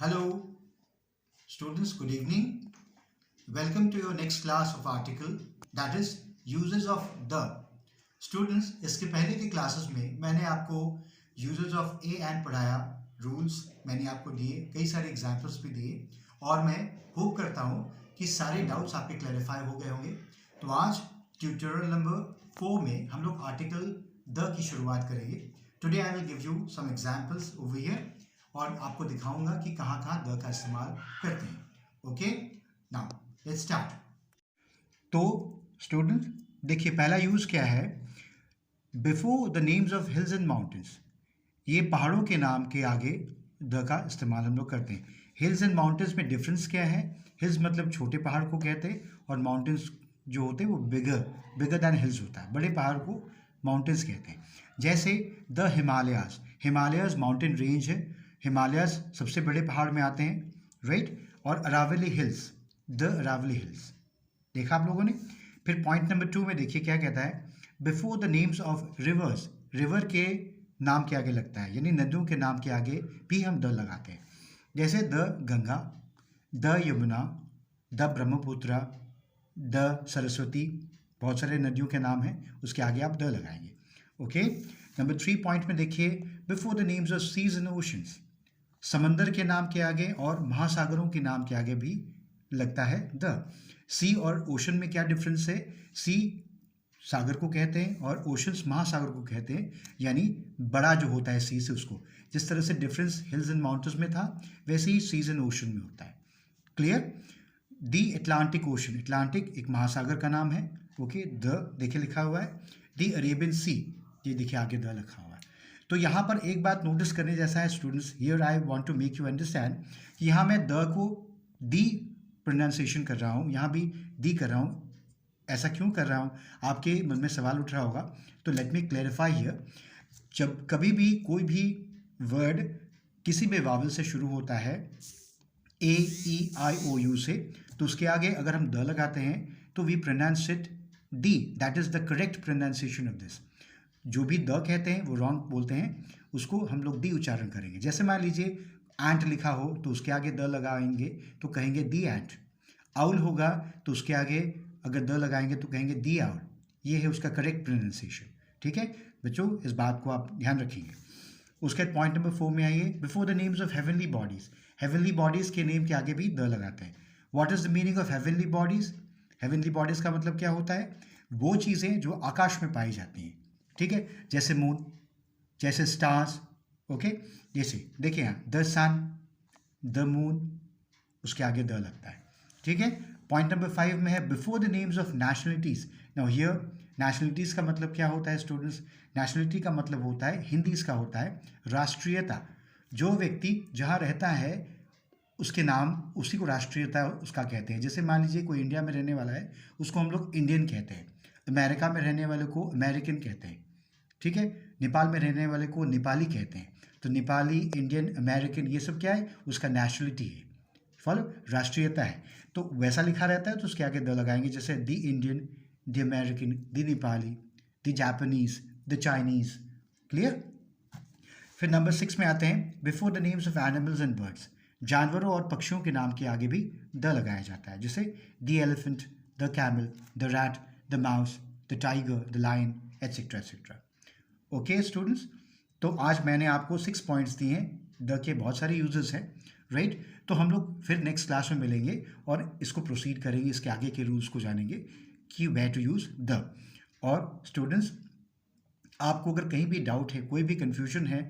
Hello, students, good evening. Welcome to your next class of article that is uses of the. Students, इसके पहले की classes में मैंने आपको uses of a and पढ़ाया, rules मैंने आपको दिए, कई सारे एग्जाम्पल्स भी दिए और मैं होप करता हूँ कि सारे डाउट्स आपके क्लैरिफाई हो गए होंगे। तो आज ट्यूटोरियल नंबर 4 में हम लोग आर्टिकल द की शुरुआत करेंगे। Today I will give you some examples over here और आपको दिखाऊंगा कि कहाँ कहाँ द का इस्तेमाल करते हैं। Okay, now let's start. तो स्टूडेंट देखिए, पहला यूज क्या है, before the names of hills and mountains. ये पहाड़ों के नाम के आगे द का इस्तेमाल हम लोग करते हैं। हिल्स एंड माउंटेन्स में डिफरेंस क्या है? हिल्स मतलब छोटे पहाड़ को कहते हैं और माउंटेन्स जो होते हैं वो बिगर दैन हिल्स होता है, बड़े पहाड़ को माउंटेन्स कहते हैं। जैसे the Himalayas, Himalayas mountain range है, हिमालयाज सबसे बड़े पहाड़ में आते हैं, राइट। और Aravalli hills, the Aravalli hills, देखा आप लोगों ने। फिर पॉइंट नंबर 2 में देखिए क्या कहता है, before the names of reverse, river के नाम के आगे लगता है, यानी नदियों के नाम के आगे भी हम द लगाते हैं। जैसे the Ganga, the Yamuna, the Brahmaputra, the Saraswati, बहुत सारे नदियों के नाम हैं, उसके आगे आप द लगाएंगे। ओके, नंबर 3 पॉइंट में देखिए, before the names of seas and oceans, समंदर के नाम के आगे और महासागरों के नाम के आगे भी लगता है द। सी और ओशन में क्या डिफरेंस है? सी सागर को कहते हैं और ओशंस महासागर को कहते हैं, यानी बड़ा जो होता है सी से उसको। जिस तरह से डिफरेंस हिल्स एंड माउंटेन्स में था, वैसे ही सीज एंड ओशन में होता है। क्लियर? दी एटलांटिक ओशन, एटलांटिक एक महासागर का नाम है। ओके, द देखिए लिखा हुआ है। दी अरेबियन सी, ये देखिए आगे द लिखा हुआ है। तो यहाँ पर एक बात नोटिस करने जैसा है students, here I want to make you understand कि यहाँ मैं द को दी प्रोनाउंसिएशन कर रहा हूँ, यहाँ भी दी कर रहा हूँ। ऐसा क्यों कर रहा हूँ? आपके मन में सवाल उठ रहा होगा, तो लेट मी क्लैरिफाई हियर। जब कभी भी कोई भी वर्ड किसी भी वावल से शुरू होता है, ए ई आई ओ यू से, तो उसके आगे अगर हम द लगाते हैं तो we pronounce it thee, that is the correct pronunciation of this. जो भी द कहते हैं वो रॉन्ग बोलते हैं, उसको हम लोग दी उच्चारण करेंगे। जैसे मान लीजिए एंट लिखा हो तो उसके आगे द लगाएंगे तो कहेंगे दी एंट। आउल होगा तो उसके आगे अगर द लगाएंगे तो कहेंगे दी आउल। ये है उसका करेक्ट प्रोनाउंसिएशन। ठीक है बच्चों, इस बात को आप ध्यान रखिए। उसके बाद पॉइंट नंबर 4 में आइए, before the names of heavenly bodies, heavenly bodies के नेम के आगे भी द लगाते हैं। What is the meaning of heavenly bodies? Heavenly bodies का मतलब क्या होता है? वो चीज़ें जो आकाश में पाई जाती हैं, ठीक है, जैसे मून, जैसे स्टार्स। ओके, जैसे देखिए यहाँ द सन, द मून, उसके आगे द लगता है। ठीक है, पॉइंट नंबर 5 में है, before the names of nationalities. Now here nationalities का मतलब क्या होता है स्टूडेंट्स? नेशनलिटी का मतलब होता है, हिंदी इसका होता है राष्ट्रीयता। जो व्यक्ति जहाँ रहता है उसके नाम, उसी को राष्ट्रीयता उसका कहते हैं। जैसे मान लीजिए कोई इंडिया में रहने वाला है, उसको हम लोग इंडियन कहते हैं। अमेरिका में रहने वाले को अमेरिकन कहते हैं। ठीक है, नेपाल में रहने वाले को नेपाली कहते हैं। तो नेपाली, इंडियन, अमेरिकन, ये सब क्या है? उसका नेशनलिटी है, फॉलो, राष्ट्रीयता है। तो वैसा लिखा रहता है तो उसके आगे द लगाएंगे, जैसे the Indian, the American, the Nepali, the Japanese, the Chinese. Clear? फिर नंबर 6 में आते हैं, before the names of animals and birds, जानवरों और पक्षियों के नाम के आगे भी द लगाया जाता है। जैसे the elephant, the camel, the rat, the mouse, the tiger, the lion, etcetera etcetera. Okay students, तो आज मैंने आपको 6 पॉइंट्स दिए हैं, द के बहुत सारे यूजेस हैं, राइट। तो हम लोग फिर नेक्स्ट क्लास में मिलेंगे और इसको प्रोसीड करेंगे, इसके आगे के रूल्स को जानेंगे कि वेयर टू यूज़ द। और स्टूडेंट्स, आपको अगर कहीं भी डाउट है, कोई भी कन्फ्यूजन है,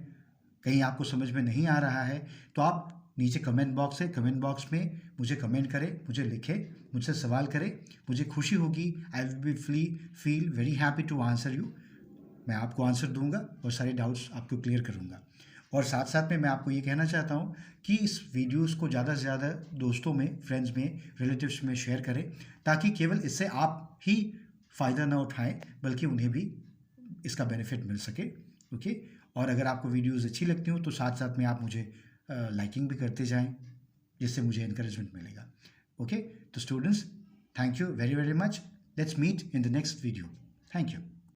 कहीं आपको समझ में नहीं आ रहा है, तो आप नीचे कमेंट बॉक्स है, कमेंट बॉक्स में मुझे कमेंट करें, मुझे लिखें, मुझसे सवाल करें, मुझे खुशी होगी। I will be feel very happy to answer you. मैं आपको आंसर दूंगा और सारे डाउट्स आपको क्लियर करूंगा। और साथ साथ में मैं आपको ये कहना चाहता हूँ कि इस वीडियोस को ज़्यादा से ज़्यादा दोस्तों में, फ्रेंड्स में, रिलेटिव्स में शेयर करें, ताकि केवल इससे आप ही फ़ायदा ना उठाएं बल्कि उन्हें भी इसका बेनिफिट मिल सके। ओके, और अगर आपको वीडियोस अच्छी लगती हो तो साथ साथ में आप मुझे लाइकिंग भी करते जाएं, जिससे मुझे इनकरेजमेंट मिलेगा। ओके, तो students, thank you very very much. Let's meet in the next video. Thank you.